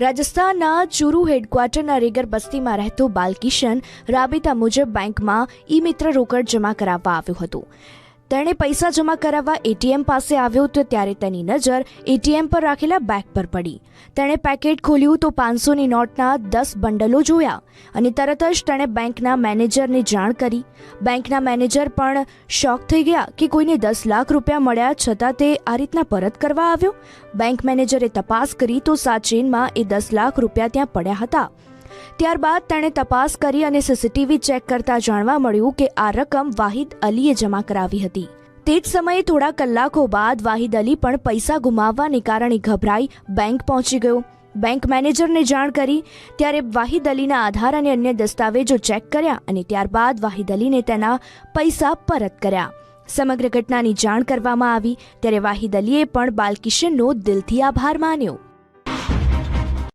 રાજસ્થાનના ચુરુ હેડક્વાર્ટરના રેગર બસ્તીમાં રહેતો બાલકિશન રાબેતા મુજબ બેંકમાં ઈ મિત્ર રોકડ જમા કરાવવા આવ્યો હતો. તેણે પૈસા જમા કરાવવા એટીએમ પાસે આવ્યો તો ત્યારે તેની નજર એટીએમ પર રાખેલા બેગ પર પડી. તેણે પેકેટ ખોલ્યું તો 500ની નોટના 10 બંડલો જોયા અને તરત જ તેણે બેંકના મેનેજરને જાણ કરી. બેંકના મેનેજર પણ શોક થઈ ગયા કે કોઈને 10 લાખ રૂપિયા મળ્યા છતાં તે આ રીતના પરત કરવા આવ્યો. બેંક મેનેજરે તપાસ કરી તો સાચેનમાં એ 10 લાખ રૂપિયા ત્યાં પડ્યા હતા. ત્યારબાદ તેણે તપાસ કરી અને સીસીટીવી ચેક કરતા જાણવા મળ્યું કે આ રકમ વાહિદ અલીએ જમા કરાવી હતી. તે જ સમયે થોડા કલાકો બાદ વાહિદ અલી પણ પૈસા ગુમાવવાને કારણે ગભરાઈ બેંક પહોંચી ગયો. બેંક મેનેજરને જાણ કરી ત્યારે વાહિદ અલીના આધાર અને અન્ય દસ્તાવેજો ચેક કર્યા અને ત્યારબાદ વાહિદ અલીને તેના પૈસા પરત કર્યા. સમગ્ર ઘટનાની જાણ કરવામાં આવી ત્યારે વાહિદ અલીએ પણ બાલકિશનનો દિલથી આભાર માન્યો.